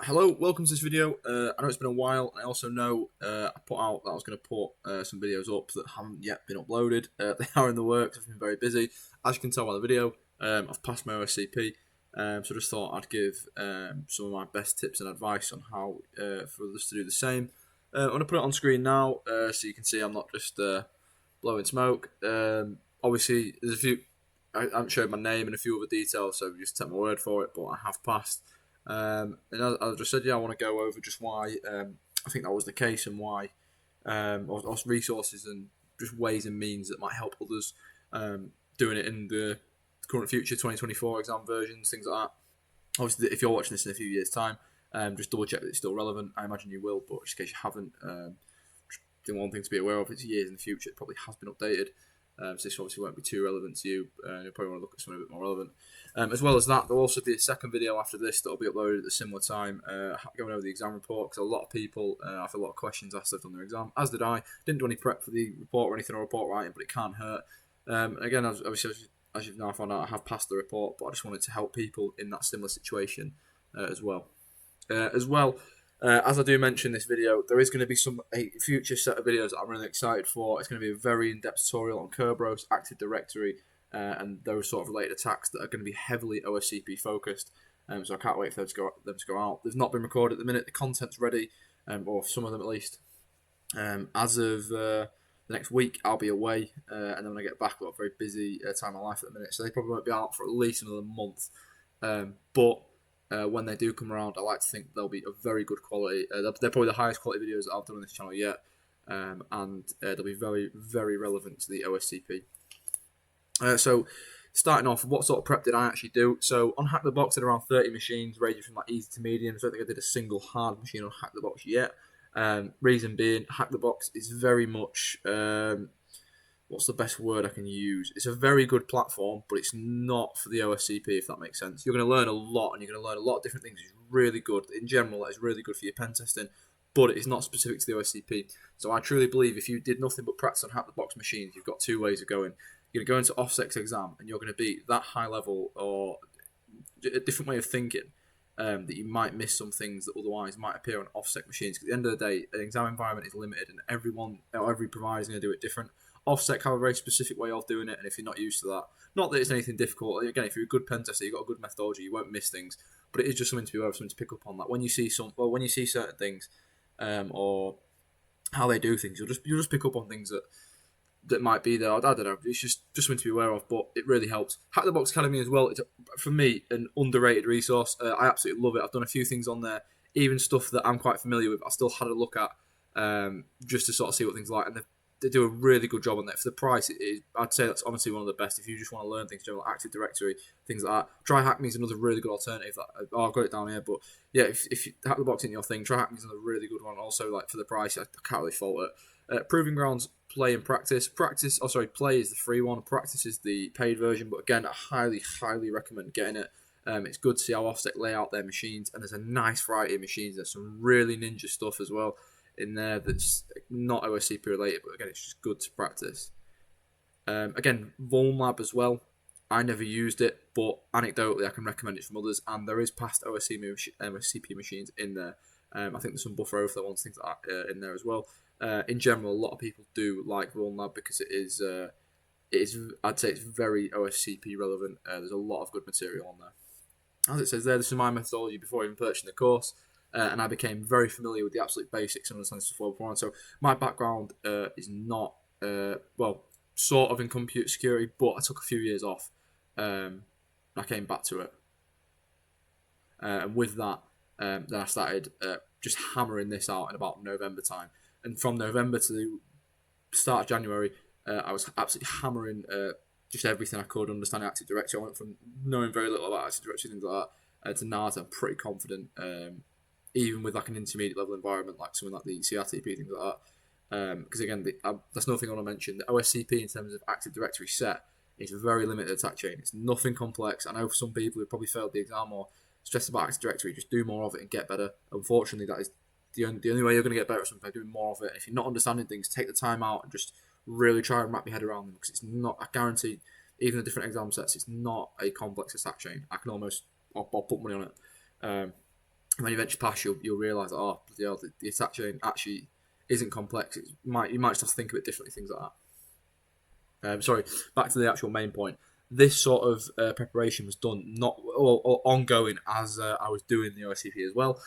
Hello, welcome to this video. I know it's been a while. I also know I put out that I was going to put some videos up that haven't yet been uploaded. They are in the works. I've been very busy. As you can tell by the video, I've passed my OSCP, so I just thought I'd give some of my best tips and advice on how for others to do the same. I'm going to put it on screen now so you can see I'm not just blowing smoke. Obviously, there's a few. I haven't showed my name and a few other details, so just take my word for it, but I have passed. And as I just said, I want to go over just why I think that was the case and why, or resources and just ways and means that might help others doing it in the current future, 2024 exam versions, things like that. Obviously, if you're watching this in a few years' time, just double check that it's still relevant. I imagine you will, but just in case you haven't, the one thing to be aware of, it's years in the future, it probably has been updated. So this obviously won't be too relevant to you. You'll probably want to look at something a bit more relevant. As well as that, there'll also be a second video after this that'll be uploaded at a similar time, going over the exam report, because a lot of people have a lot of questions asked on their exam, as did I. Didn't do any prep for the report or anything or report writing, but it can't hurt. Again, obviously, as you've now found out, I have passed the report, but I just wanted to help people in that similar situation as well. As I do mention in this video, there is going to be a future set of videos that I'm really excited for. It's going to be a very in-depth tutorial on Kerberos, Active Directory, and those sort of related attacks that are going to be heavily OSCP focused. So I can't wait for them to go out. They've not been recorded at the minute. The content's ready, or some of them at least. As of the next week, I'll be away, and then when I get back, I've got a very busy time of life at the minute. So they probably won't be out for at least another month. But when they do come around, I like to think they'll be of very good quality. They're probably the highest quality videos that I've done on this channel yet, and they'll be very, very relevant to the OSCP. So, starting off, what sort of prep did I actually do? So, on Hack the Box, I did around 30 machines, ranging from like easy to medium. So, I don't think I did a single hard machine on Hack the Box yet. Reason being, Hack the Box is very much what's the best word I can use? It's a very good platform, but it's not for the OSCP, if that makes sense. You're going to learn a lot, and you're going to learn a lot of different things. It's really good. In general, that is really good for your pen testing, but it's not specific to the OSCP. So I truly believe if you did nothing but practice on Hack the Box machines, you've got two ways of going. You're going to go into OFSEC's exam, and you're going to be that high level or a different way of thinking that you might miss some things that otherwise might appear on OFSEC machines. Because at the end of the day, an exam environment is limited, and every provider is going to do it different. OFSEC have a very specific way of doing it, and if you're not used to that, not that it's anything difficult. Again, if you're a good pen tester, you've got a good methodology, you won't miss things. But it is just something to be aware of, something to pick up on. That when you see certain things, or how they do things, you'll just pick up on things that might be there. I don't know. It's just something to be aware of, but it really helps. Hack the Box Academy as well. It's for me an underrated resource. I absolutely love it. I've done a few things on there, even stuff that I'm quite familiar with. I still had a look at just to sort of see what things are like, and they do a really good job on that. For the price, I'd say that's honestly one of the best. If you just want to learn things, general Active Directory, things like that. Try Hack Me is another really good alternative. I've got it down here, but yeah, if you Hack the Box isn't your thing, try Hack Me is another really good one. Also, like for the price, I can't really fault it. Proving Grounds, play and practice. Play is the free one. Practice is the paid version, but again, I highly recommend getting it. It's good to see how OFSEC lay out their machines, and there's a nice variety of machines. There's some really ninja stuff as well in there that's not OSCP related, but again, it's just good to practice. Again, VulnLab as well. I never used it, but anecdotally, I can recommend it from others, and there is past OSCP machines in there. I think there's some buffer overflow ones, things like that in there as well. In general, a lot of people do like VulnLab because I'd say it's very OSCP relevant. There's a lot of good material on there. As it says there, this is my methodology before even purchasing the course. And I became very familiar with the absolute basics and understanding stuff beforehand. So my background is not, sort of in computer security, but I took a few years off. I came back to it. And with that, then I started just hammering this out in about November time. And from November to the start of January, I was absolutely hammering just everything I could, understanding Active Directory. I went from knowing very little about Active Directory, things like that, to now I'm pretty confident. Even with like an intermediate level environment, like something like the CRTP, things like that. Because again, that's another thing I want to mention. The OSCP in terms of Active Directory set is a very limited attack chain. It's nothing complex. I know for some people who probably failed the exam or stressed about Active Directory, just do more of it and get better. Unfortunately, that is the only way you're going to get better at something, by doing more of it. And if you're not understanding things, take the time out and just really try and wrap your head around them, because it's not, I guarantee, even the different exam sets, it's not a complex attack chain. I'll put money on it. And when you eventually pass, you'll realise that, oh, bloody hell, the attack chain actually isn't complex. You might just have to think of it differently, things like that. Sorry, back to the actual main point. This sort of preparation was done not or ongoing as I was doing the OSCP as well.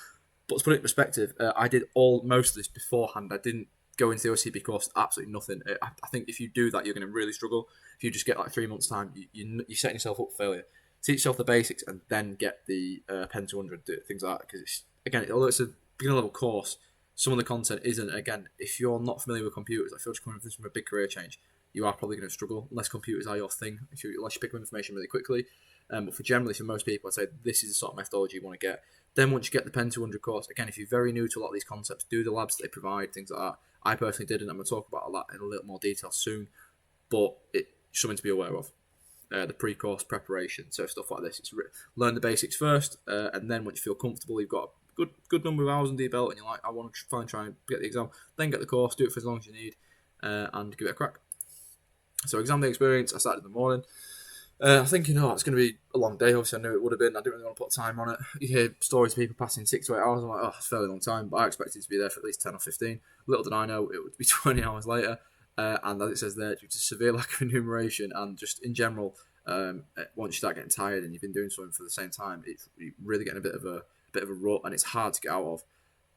But to put it in perspective, I did most of this beforehand. I didn't go into the OSCP course absolutely nothing. I think if you do that, you're going to really struggle. If you just get like 3 months time, you're setting yourself up for failure. Teach yourself the basics and then get the PEN200 things like that. Because although it's a beginner level course, some of the content isn't. Again, if you're not familiar with computers, I feel like coming from a big career change, you are probably going to struggle unless computers are your thing. Unless you pick up information really quickly. But for most people, I'd say this is the sort of methodology you want to get. Then once you get the PEN200 course, again, if you're very new to a lot of these concepts, do the labs that they provide, things like that. I personally did, and I'm going to talk about that in a little more detail soon. But it's something to be aware of. The pre-course preparation, so stuff like this. Learn the basics first, and then once you feel comfortable, you've got a good number of hours under your belt, and you're like, I want to try and get the exam. Then get the course, do it for as long as you need, and give it a crack. So exam day experience, I started in the morning. Thinking, it's going to be a long day. Obviously, I knew it would have been. I didn't really want to put time on it. You hear stories of people passing 6 to 8 hours. I'm like, it's a fairly long time, but I expected to be there for at least 10 or 15. Little did I know it would be 20 hours later. And as it says there, due to severe lack of enumeration and just in general, once you start getting tired and you've been doing something for the same time, it's really getting a bit of a rut, and it's hard to get out of.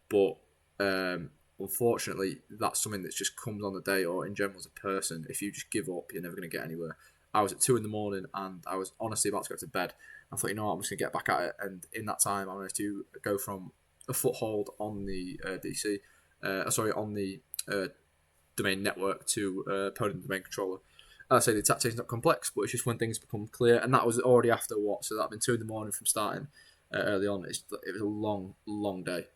But unfortunately, that's something that just comes on the day, or in general as a person. If you just give up, you're never going to get anywhere. I was at 2 a.m. and I was honestly about to go to bed. I thought, I'm just going to get back at it. And in that time, I managed to go from a foothold on the on the domain network to opponent domain controller. I say the attack chain's not complex, but it's just when things become clear. And that was already after what? So that'd been 2 a.m. from starting early on. It was a long, long day.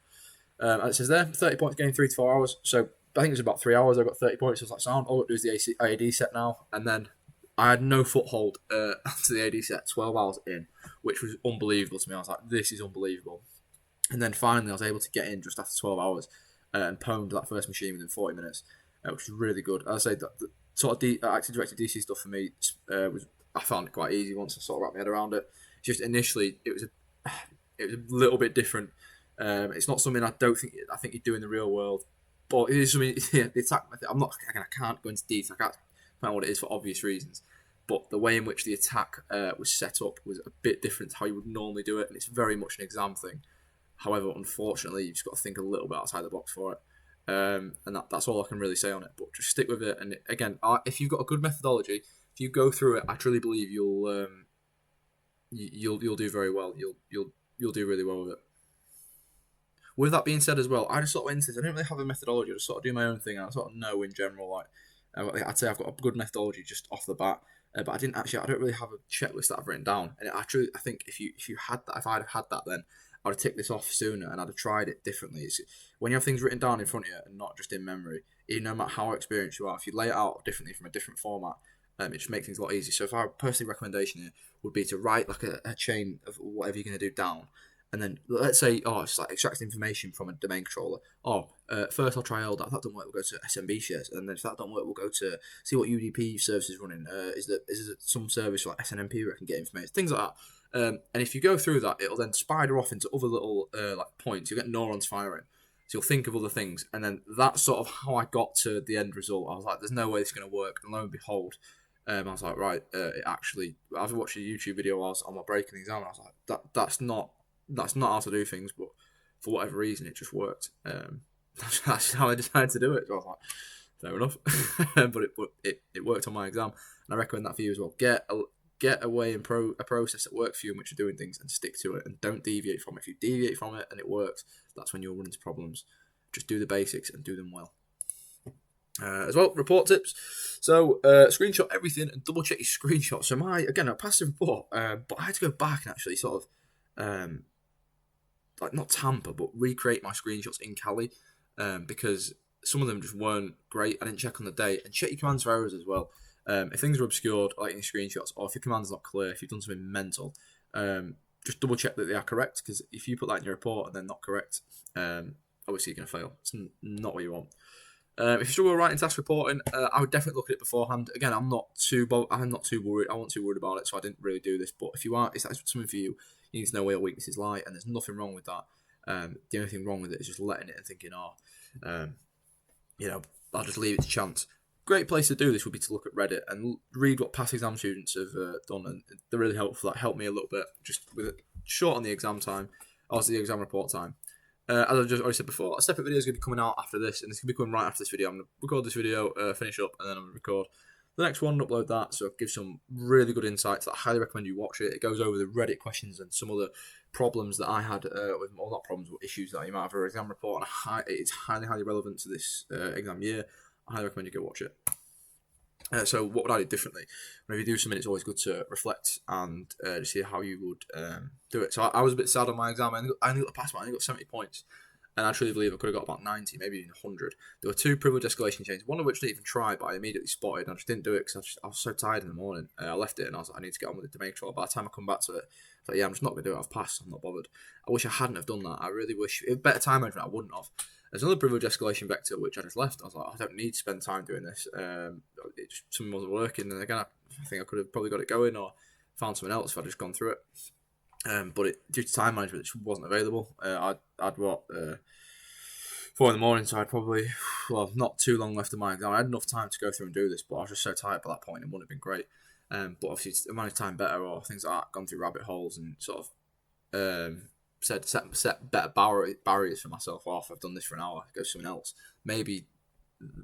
It says there, 30 points gained 3 to 4 hours. So I think it was about 3 hours. I got 30 points. I was like, sound. All I do is the AD set now. And then I had no foothold after the AD set 12 hours in, which was unbelievable to me. I was like, this is unbelievable. And then finally, I was able to get in just after 12 hours and pwned that first machine within 40 minutes, which was really good. I'd say that the sort of active directed DC stuff for me I found it quite easy once I sort of wrapped my head around it. Just initially, it was a little bit different. It's not something I think you do in the real world, but it is something. The attack method. I can't go into detail. I can't find what it is for obvious reasons. But the way in which the attack was set up was a bit different to how you would normally do it, and it's very much an exam thing. However, unfortunately, you've just got to think a little bit outside the box for it. And that's all I can really say on it. But just stick with it. And again, if you've got a good methodology, if you go through it, I truly believe you'll do very well. You'll do really well with it. With that being said, as well, I just sort of went into this. I didn't really have a methodology. I just sort of do my own thing. I sort of know in general, like I'd say I've got a good methodology just off the bat. But I don't really have a checklist that I've written down. And I think if I'd have had that, then I'd have ticked this off sooner and I'd have tried it differently. When you have things written down in front of you and not just in memory, no matter how experienced you are, if you lay it out differently from a different format, it just makes things a lot easier. So if our personal recommendation here would be to write like a chain of whatever you're going to do down. And then let's say, it's like extracting information from a domain controller. First I'll try LDAP. If that doesn't work, we'll go to SMB shares. And then if that don't work, we'll go to see what UDP service is running. Is there some service like SNMP where I can get information? Things like that. And if you go through that, it'll then spider off into other little like points. You'll get neurons firing. So you'll think of other things. And then that's sort of how I got to the end result. I was like, there's no way this is going to work. And lo and behold, I was like, right, I've watched a YouTube video while I was on my break in the exam. And I was like, that's not how to do things, but for whatever reason, it just worked. That's how I decided to do it. So I was like, fair enough. but it worked on my exam, and I recommend that for you as well. Get a way and a process that works for you in which you're doing things, and stick to it, and don't deviate from it. If you deviate from it and it works, that's when you'll run into problems. Just do the basics and do them well. As well, report tips. So screenshot everything and double check your screenshots. So I passed the report, but I had to go back and actually sort of like not tamper, but recreate my screenshots in Kali, because some of them just weren't great. I didn't check on the day, and check your commands for errors as well. If things are obscured, like in your screenshots, or if your command's not clear, if you've done something mental, just double check that they are correct, because if you put that in your report and they're not correct, obviously you're going to fail. It's not what you want. If you struggle with writing task reporting, I would definitely look at it beforehand. Again, I'm not too worried. I wasn't too worried about it, so I didn't really do this. But if that's something for you, you need to know where your weaknesses lie, and there's nothing wrong with that. The only thing wrong with it is just letting it and thinking, I'll just leave it to chance. Great place to do this would be to look at Reddit and read what past exam students have done, and they're really helpful. That helped me a little bit, just with it short on the exam time, also the exam report time. As I've just already said before, a separate video is going to be coming out after this, and it's going to be coming right after this video. I'm going to record this video, finish up, and then I'm going to record the next one and upload that. So it gives some really good insights. I highly recommend you watch it. It goes over the Reddit questions and some other problems that I had not problems, but issues that you might have for exam report. And it's highly relevant to this exam year. I highly recommend you go watch it. So what would I do differently? Whenever you do something, it's always good to reflect and to see how you would do it. So I was a bit sad on my exam. I only got to pass mine. I only got 70 points. And I truly believe I could have got about 90, maybe even 100. There were 2 privilege escalation chains, one of which I didn't even try, but I immediately spotted. I just didn't do it because I was so tired in the morning. I left it and I was like, I need to get on with the domain control. By the time I come back to it, I was like, yeah, I'm just not going to do it. I've passed. I'm not bothered. I wish I hadn't have done that. I really wish. If better time management, I wouldn't have. There's another privilege escalation vector which I just left. I was like, I don't need to spend time doing this. Something wasn't working. And again, I think I could have probably got it going or found something else if I'd just gone through it. But due to time management, it just wasn't available. I'd 4 in the morning, so I'd probably, not too long left of my exam. I had enough time to go through and do this, but I was just so tired by that point, it wouldn't have been great. But obviously, it's managed time better or things like that, gone through rabbit holes and sort of set better barriers for myself. Well, if I've done this for an hour, go something else. Maybe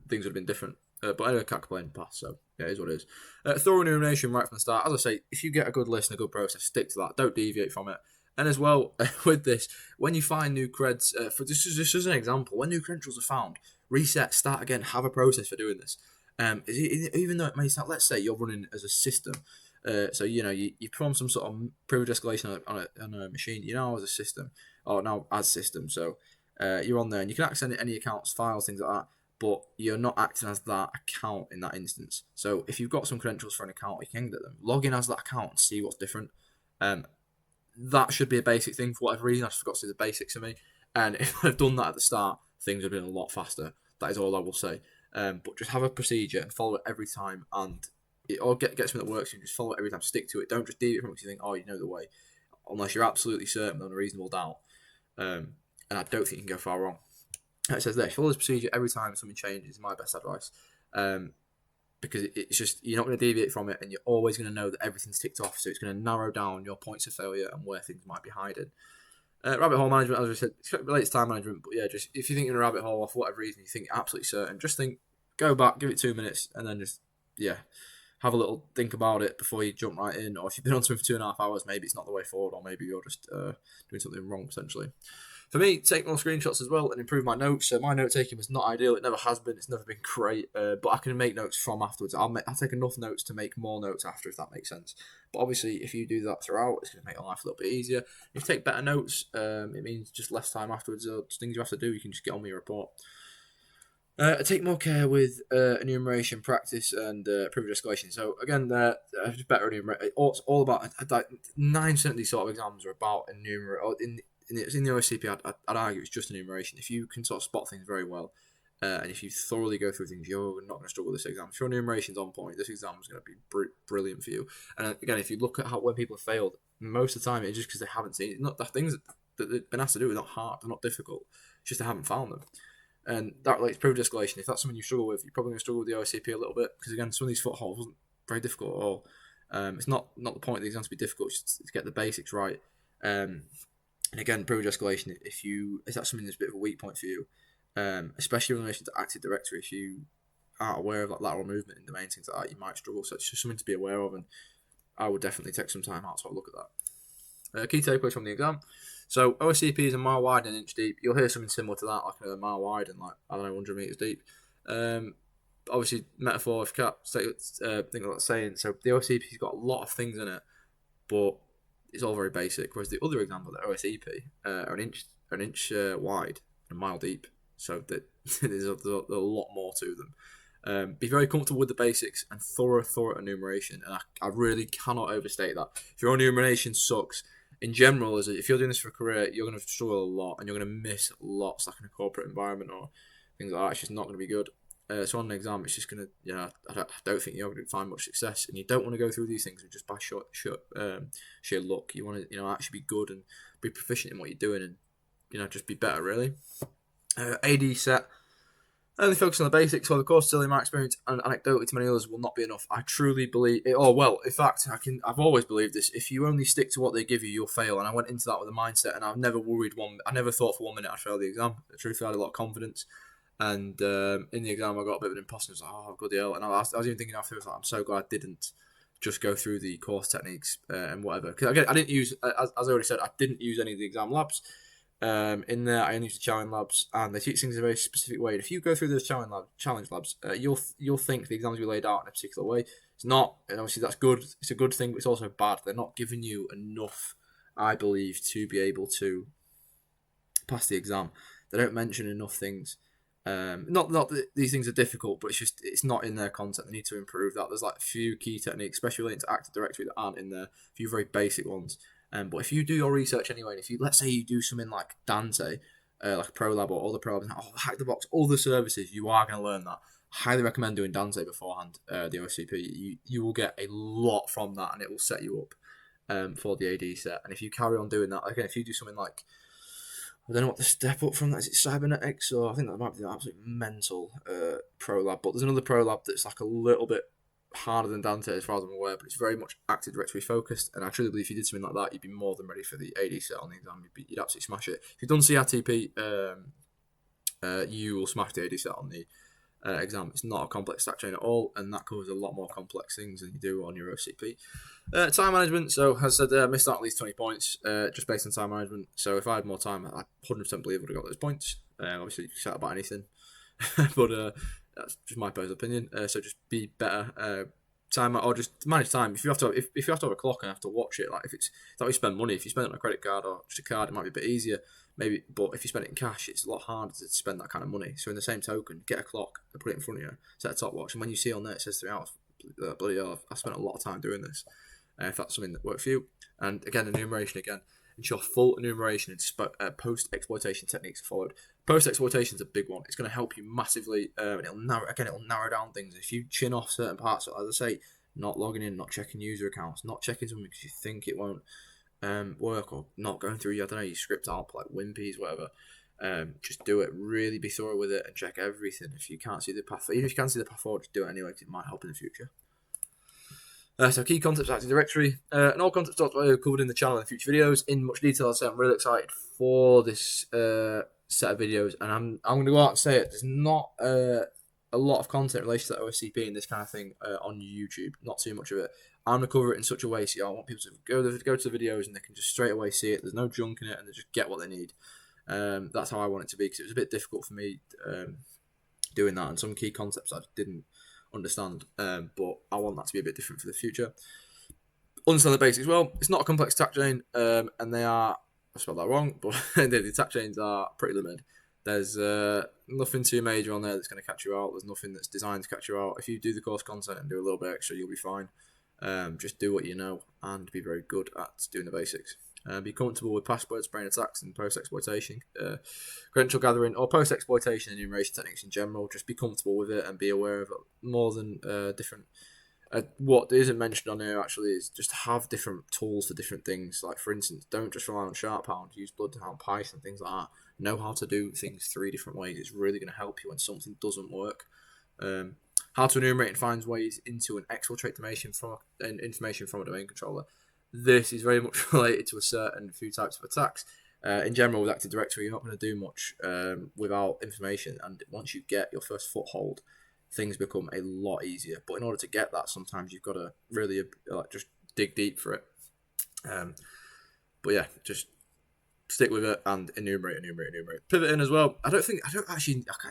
things would have been different. But anyway, I can't complain past, so yeah, it is what it is. Thorough enumeration right from the start. As I say, if you get a good list and a good process, stick to that. Don't deviate from it. And as well, with this, when you find new creds, for this is just as an example, when new credentials are found, reset, start again, have a process for doing this. Even though it may sound, let's say you're running as a system, so you perform some sort of privilege escalation on a machine, as a system, or now as system. So you're on there and you can access any accounts, files, things like that, but you're not acting as that account in that instance. So if you've got some credentials for an account, you can get them. Log in as that account and see what's different. That should be a basic thing for whatever reason. I just forgot to do the basics for me. And if I'd done that at the start, things would have been a lot faster. That is all I will say. But just have a procedure and follow it every time. And get something that works and just follow it every time. Stick to it. Don't just deviate from it because you think, you know the way. Unless you're absolutely certain on a reasonable doubt. And I don't think you can go far wrong. It says there, follow this procedure every time something changes is my best advice. Because it's just, you're not going to deviate from it and you're always going to know that everything's ticked off, so it's going to narrow down your points of failure and where things might be hiding. Rabbit hole management, as I said, it relates to time management, but yeah, just if you think you're in a rabbit hole or for whatever reason you think you're absolutely certain, just go back, give it 2 minutes, and then just, have a little think about it before you jump right in. Or if you've been on something for 2.5 hours, maybe it's not the way forward, or maybe you're just doing something wrong, potentially. For me, take more screenshots as well and improve my notes. So my note taking was not ideal. It never has been. It's never been great. But I can make notes from afterwards. I'll take enough notes to make more notes after, if that makes sense. But obviously, if you do that throughout, it's going to make your life a little bit easier. If you take better notes, it means just less time afterwards. Or just things you have to do, you can just get on with your report. Take more care with enumeration, practice, and privilege escalation. So again, just better enumeration. It's all about 9% of these sort of exams are about enumeration. It's in the OSCP, I'd argue it's just enumeration. If you can sort of spot things very well, and if you thoroughly go through things, you're not going to struggle with this exam. If your enumeration's on point, this exam is going to be brilliant for you. And again, if you look at when people have failed, most of the time it's just because they haven't seen it. Not the things that they've been asked to do are not hard, they're not difficult. It's just they haven't found them. And that relates to privilege escalation. If that's something you struggle with, you're probably going to struggle with the OSCP a little bit, because again, some of these footholds wasn't very difficult at all. It's not the point of the exam to be difficult, it's just to get the basics right. And again, privilege escalation, if that's something that's a bit of a weak point for you, especially in relation to Active Directory, if you aren't aware of lateral movement in domains, things like that, you might struggle. So it's just something to be aware of, and I would definitely take some time out to have a look at that. Key takeaways from the exam. So OSCP is a mile wide and an inch deep. You'll hear something similar to that, like a mile wide and 100 meters deep. Obviously, metaphor, if you can't think of that saying. So the OSCP's got a lot of things in it, but it's all very basic. Whereas the other example, the OSCP, are an inch wide and a mile deep. So there's a lot more to them. Be very comfortable with the basics and thorough enumeration. And I really cannot overstate that. If your enumeration sucks, in general, if you're doing this for a career, you're going to struggle a lot and you're going to miss lots, like in a corporate environment or things like that. It's just not going to be good. So on an exam, it's just going to, I don't think you're going to find much success, and you don't want to go through these things just by sheer luck. You want to, actually be good and be proficient in what you're doing, and just be better really. AD set. Only focus on the basics, while the course, still in my experience and anecdotally to many others, will not be enough. I truly believe it. Oh well, in fact, I've always believed this. If you only stick to what they give you, you'll fail. And I went into that with a mindset, and I've never I never thought for 1 minute I'd fail the exam. Truthfully, I had a lot of confidence. And in the exam, I got a bit of an imposter. I was like, oh, bloody hell. And I was even thinking after, I'm so glad I didn't just go through the course techniques and whatever. Because again, I didn't use, as I already said, I didn't use any of the exam labs. In there, I only use the challenge labs, and they teach things in a very specific way. And if you go through those challenge labs, you'll think the exams will be laid out in a particular way. It's not, and obviously that's good. It's a good thing, but it's also bad. They're not giving you enough, I believe, to be able to pass the exam. They don't mention enough things. Not that these things are difficult, but it's not in their content. They need to improve that. There's like a few key techniques, especially relating to Active Directory, that aren't in there. A few very basic ones. But if you do your research anyway, and if you, let's say you do something like Dante, like a pro lab or other pro labs, hack the box, all the services, you are going to learn that. Highly recommend doing Dante beforehand, the OSCP. You will get a lot from that, and it will set you up for the AD set. And if you carry on doing that, again, if you do something like, I don't know what the step up from that is. It Cybernetics, or I think that might be the absolute mental pro lab. But there's another pro lab that's like a little bit harder than Dante as far as I'm aware, but it's very much Active Directory focused. And I truly believe if you did something like that, you'd be more than ready for the AD set on the exam. You'd absolutely smash it. If you've done CRTP, you will smash the AD set on the exam. It's not a complex stack chain at all, and that covers a lot more complex things than you do on your OSCP. Time management. So as I said, I missed out at least 20 points just based on time management. So if I had more time, I 100% believe I would have got those points. Obviously, you can chat about anything, but that's just my personal opinion. So just be better. Time, or just manage time. If you have to have a clock and have to watch it, like if it's how you spend money. If you spend it on a credit card or just a card, it might be a bit easier, maybe. But if you spend it in cash, it's a lot harder to spend that kind of money. So in the same token, get a clock and put it in front of you, set a top watch, and when you see on there it says 3 hours, bloody hell, I spent a lot of time doing this. If that's something that works for you, and again, enumeration again. Ensure full enumeration and post-exploitation techniques are followed. Post-exploitation is a big one. It's going to help you massively. It'll narrow down things. If you chin off certain parts, as I say, not logging in, not checking user accounts, not checking something because you think it won't work, or not going through, your script out like WinPs, whatever. Just do it. Really be thorough with it and check everything. If you can't see the path, even if you can't see the path forward, just do it anyway because it might help in the future. So key concepts of Active Directory, and all concepts are covered in the channel in future videos in much detail. So I'm really excited for this set of videos, and I'm going to go out and say it. There's not a lot of content related to the OSCP and this kind of thing on YouTube. Not too much of it. I'm going to cover it in such a way so I want people to go to the videos and they can just straight away see it. There's no junk in it, and they just get what they need. That's how I want it to be, because it was a bit difficult for me doing that, and some key concepts I didn't understand, but I want that to be a bit different for the future. Understand the basics well. It's not a complex attack chain, and they are, I spelled that wrong, but the attack chains are pretty limited. There's nothing too major on there that's going to catch you out. There's nothing that's designed to catch you out. If you do the course content and do a little bit extra, you'll be fine. Just do what you know and be very good at doing the basics. Be comfortable with password spraying attacks and post-exploitation, credential gathering, or post-exploitation and enumeration techniques in general. Just be comfortable with it and be aware of it more than different. What isn't mentioned on here actually is just have different tools for different things. Like, for instance, don't just rely on SharpHound. Use Bloodhound, Python, things like that. Know how to do things 3 different ways. It's really going to help you when something doesn't work. How to enumerate and find ways into and exfiltrate information from a domain controller. This is very much related to a certain few types of attacks. In general, with Active Directory, you're not going to do much without information, and once you get your first foothold, things become a lot easier. But in order to get that, sometimes you've got to really just dig deep for it. But yeah, just stick with it and enumerate. Pivoting as well. I can't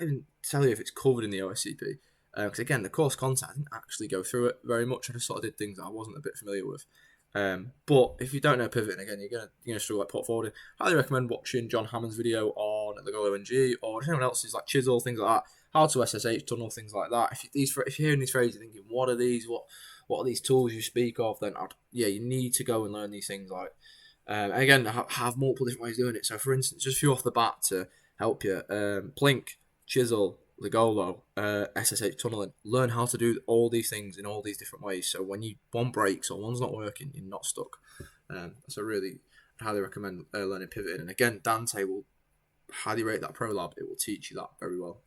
even tell you if it's covered in the OSCP. Because again, the course content, I didn't actually go through it very much. I just sort of did things that I wasn't a bit familiar with. But if you don't know pivoting, again, you're gonna struggle at port forwarding. I highly recommend watching John Hammond's video on the Go ONG, or anyone else's like Chisel, things like that. How to SSH tunnel, things like that. If you're hearing these phrases, you're thinking, what are these? What are these tools you speak of? Then you need to go and learn these things. Like, and again, have multiple different ways of doing it. So, for instance, just a few off the bat to help you: Plink, Chisel, Ligolo, SSH tunneling. Learn how to do all these things in all these different ways. So when one breaks or one's not working, you're not stuck. So really, I highly recommend learning pivoting. And again, Dante will highly rate that Pro Lab. It will teach you that very well.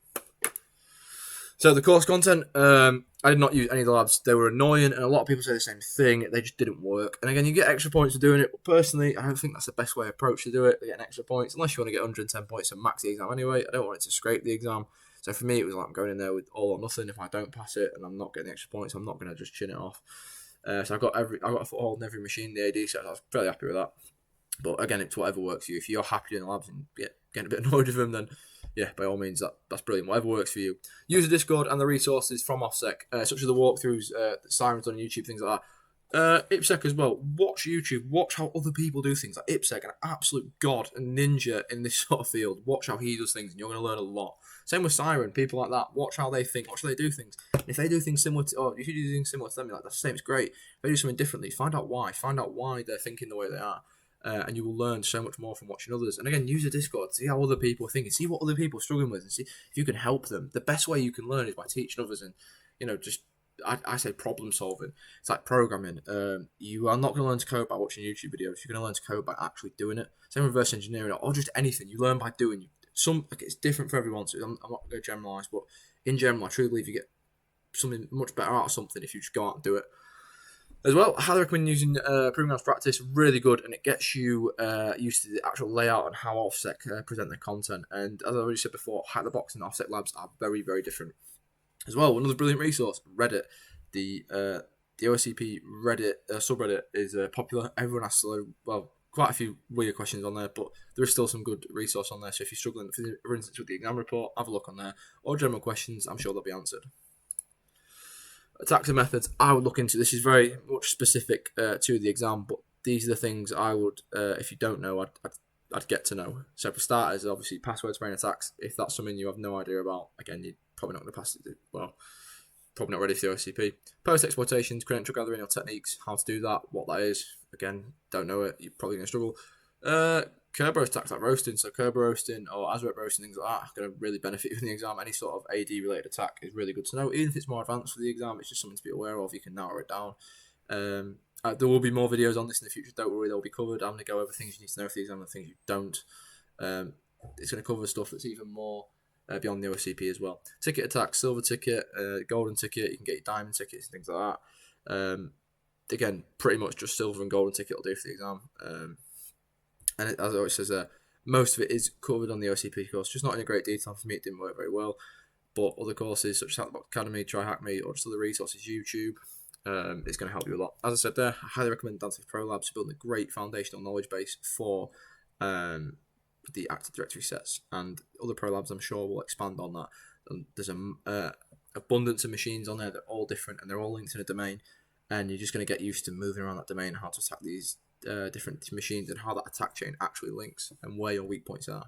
So the course content, I did not use any of the labs. They were annoying, and a lot of people say the same thing. They just didn't work. And again, you get extra points for doing it. But personally, I don't think that's the best way approach to do it. Getting extra points, unless you want to get 110 points and max the exam anyway. I don't want it to scrape the exam. So for me, it was like I'm going in there with all or nothing. If I don't pass it and I'm not getting the extra points, I'm not going to just chin it off. So I got a foothold in every machine, the AD, so I was fairly happy with that. But again, it's whatever works for you. If you're happy doing the labs and getting a bit annoyed with them, then yeah, by all means, that's brilliant. Whatever works for you. Use the Discord and the resources from OFSEC, such as the walkthroughs, Siren's on YouTube, things like that. IPSEC as well. Watch YouTube. Watch how other people do things. Like IPSEC, an absolute god and ninja in this sort of field. Watch how he does things, and you're going to learn a lot. Same with Siren, people like that. Watch how they think. Watch how they do things. And if they do things similar to, or if you do things similar to them, you're like, that's the same. It's great. If they do something differently, find out why. Find out why they're thinking the way they are. And you will learn so much more from watching others. And again, use the Discord, see how other people are thinking, see what other people are struggling with, and see if you can help them. The best way you can learn is by teaching others, and just I say problem solving. It's like programming. You are not going to learn to code by watching YouTube videos. You're going to learn to code by actually doing it. Same with reverse engineering or just anything. You learn by doing. It's different for everyone. So I'm not going to generalize, but in general, I truly believe you get something much better out of something if you just go out and do it. As well, I highly recommend using Proving Grounds Practice. Really good, and it gets you used to the actual layout and how OFSEC present their content. And as I already said before, Hack the Box and OFSEC labs are very, very different. As well, another brilliant resource, Reddit. The OSCP Reddit subreddit is popular. Everyone asks quite a few weird questions on there, but there is still some good resource on there. So if you're struggling, for instance, with the exam report, have a look on there. Or general questions, I'm sure they'll be answered. Attacks and methods, I would look into. This is very much specific to the exam, but these are the things I would, if you don't know, I'd get to know. So for starters, obviously, password spraying attacks. If that's something you have no idea about, again, you're probably not going to pass it. Well, probably not ready for the OSCP. Post exploitations, credential gathering or techniques, how to do that, what that is. Again, don't know it, you're probably going to struggle. Curb roast attacks like roasting, so curb roasting or ASREP roasting, things like that are going to really benefit you in the exam. Any sort of AD related attack is really good to know. Even if it's more advanced for the exam, it's just something to be aware of. You can narrow it down. There will be more videos on this in the future. Don't worry, they'll be covered. I'm going to go over things you need to know for the exam and things you don't. It's going to cover stuff that's even more beyond the OSCP as well. Ticket attacks, silver ticket, golden ticket. You can get your diamond tickets and things like that. Again, pretty much just silver and golden ticket will do for the exam. And as it always says there, most of it is covered on the OCP course, just not in a great detail. For me, it didn't work very well. But other courses, such as Hack the Box Academy, Try Hack Me, or just other resources, YouTube, it's going to help you a lot. As I said there, I highly recommend Dance's Pro Labs, building a great foundational knowledge base for the Active Directory sets. And other Pro Labs, I'm sure, will expand on that. And there's an abundance of machines on there. They're all different, and they're all linked in a domain. And you're just going to get used to moving around that domain and how to attack these different machines and how that attack chain actually links and where your weak points are.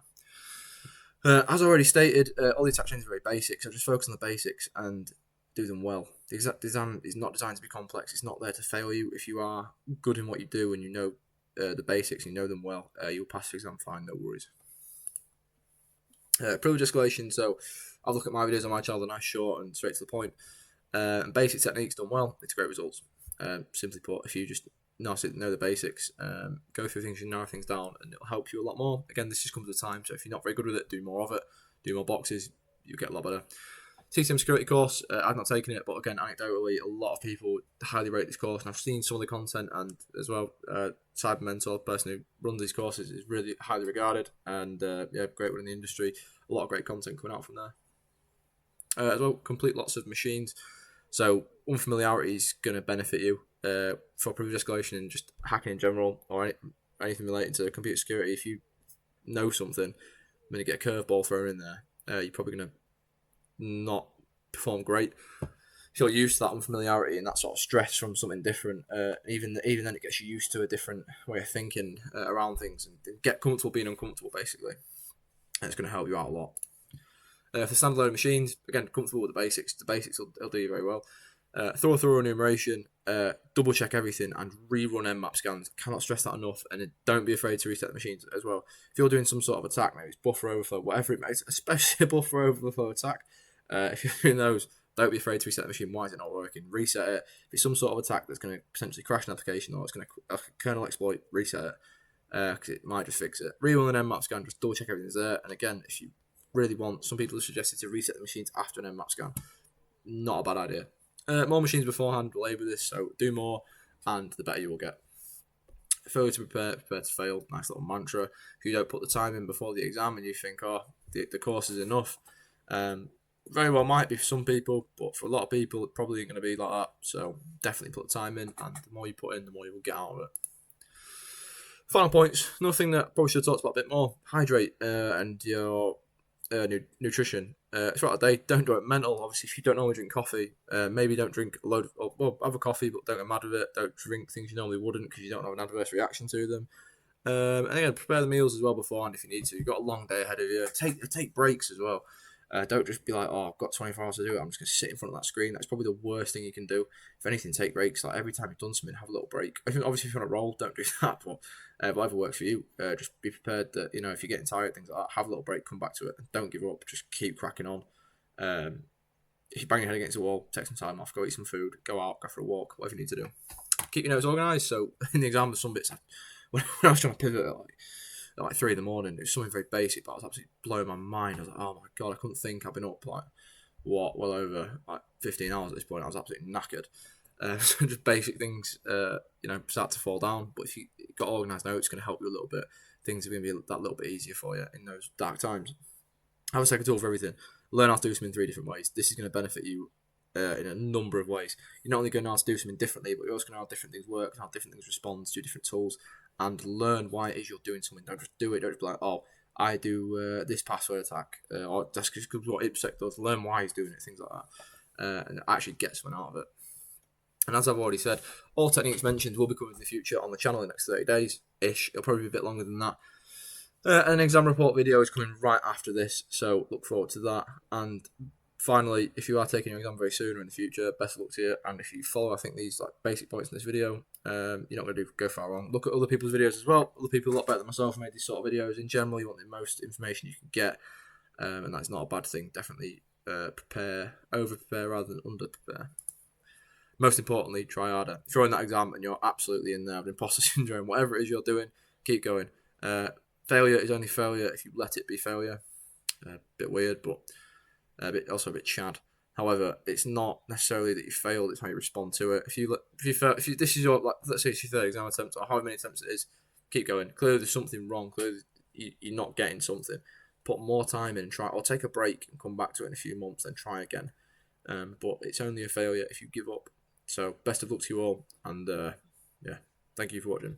As I already stated, all the attack chains are very basic, so just focus on the basics and do them well. The exam is not designed to be complex. It's not there to fail you. If you are good in what you do and you know the basics, you know them well, you'll pass the exam fine, no worries. Privilege escalation, so I'll look at my videos on my channel, they're nice, short and straight to the point. Basic techniques done well, it's great results. Simply put, if you just know the basics, go through things and narrow things down, and it'll help you a lot more. Again, this just comes with time, so if you're not very good with it, do more of it, do more boxes, you'll get a lot better. TCM security course, I've not taken it, but again, anecdotally, a lot of people highly rate this course, and I've seen some of the content, and as well, Cyber Mentor, the person who runs these courses, is really highly regarded, and great one in the industry. A lot of great content coming out from there. As well, complete lots of machines. So unfamiliarity is going to benefit you for privilege escalation and just hacking in general, or anything related to computer security. If you know something, when you get a curveball thrown in there, you're probably going to not perform great. If you're used to that unfamiliarity and that sort of stress from something different, even then it gets you used to a different way of thinking around things, and get comfortable being uncomfortable, basically. And it's going to help you out a lot. For standalone machines, again, comfortable with the basics. The basics will do you very well. Thorough enumeration, double check everything, and rerun Nmap scans. Cannot stress that enough. And don't be afraid to reset the machines as well. If you're doing some sort of attack, maybe it's buffer overflow, whatever it makes, especially a buffer overflow attack. If you're doing those, don't be afraid to reset the machine. Why is it not working? Reset it. If it's some sort of attack that's going to potentially crash an application, or it's going to kernel exploit, reset it. because it might just fix it. Rerun an Nmap scan, just double check everything's there. And again, if you really want, some people have suggested to reset the machines after an Nmap scan. Not a bad idea. More machines beforehand, labour this, so do more, and the better you will get. Failure to prepare, prepare to fail. Nice little mantra. If you don't put the time in before the exam and you think, oh, the course is enough, very well might be for some people, but for a lot of people, it probably ain't going to be like that. So definitely put the time in, and the more you put in, the more you will get out of it. Final points. Another thing that I probably should have talked about a bit more. Hydrate and your nutrition. Throughout the day, don't do it mental. Obviously, if you don't normally drink coffee, maybe don't drink a load of, well, have a coffee, but don't get mad with it. Don't drink things you normally wouldn't because you don't have an adverse reaction to them. And again, prepare the meals as well beforehand if you need to. You've got a long day ahead of you. Take breaks as well. Don't just be like, oh, I've got 24 hours to do it. I'm just going to sit in front of that screen. That's probably the worst thing you can do. If anything, take breaks. Like every time you've done something, have a little break. Obviously, if you want to roll, don't do that. But whatever works for you, just be prepared that, you know, if you're getting tired, things like that, have a little break, come back to it, and don't give up. Just keep cracking on. If you bang your head against a wall, take some time off, go eat some food, go out, go for a walk, whatever you need to do. Keep your notes organised. So in the exam, there's some bits when I was trying to pivot at like 3 a.m, it was something very basic, but I was absolutely blowing my mind. I was like, oh my god, I couldn't think. I've been up like well over like 15 hours at this point. I was absolutely knackered. So just basic things, start to fall down. But if you got organised notes, it's going to help you a little bit. Things are going to be that little bit easier for you in those dark times. Have a second tool for everything. Learn how to do something in 3 different ways. This is going to benefit you in a number of ways. You're not only going to know how to do something differently, but you're also going to know how different things work, how different things respond to different tools, and learn why it is you're doing something. Don't just do it. Don't just be like, oh, I do this password attack, or that's just what IPSec does. Learn why he's doing it, things like that, and actually get something out of it. And as I've already said, all techniques mentioned will be covered in the future on the channel in the next 30 days-ish. It'll probably be a bit longer than that. An exam report video is coming right after this, so look forward to that. And finally, if you are taking your exam very soon or in the future, best of luck to you. And if you follow, I think, these like basic points in this video, you're not going to go far wrong. Look at other people's videos as well. Other people a lot better than myself made these sort of videos. In general, you want the most information you can get, and that's not a bad thing. Definitely over-prepare rather than under-prepare. Most importantly, try harder. If you're in that exam and you're absolutely in there with imposter syndrome, whatever it is you're doing, keep going. Failure is only failure if you let it be failure. A bit weird, but also a bit chad. However, it's not necessarily that you failed; it's how you respond to it. If this is your, like, let's say it's your third exam attempt or however many attempts it is, keep going. Clearly, there's something wrong. Clearly, you're not getting something. Put more time in and try, or take a break and come back to it in a few months and try again. But it's only a failure if you give up. So, best of luck to you all, and thank you for watching.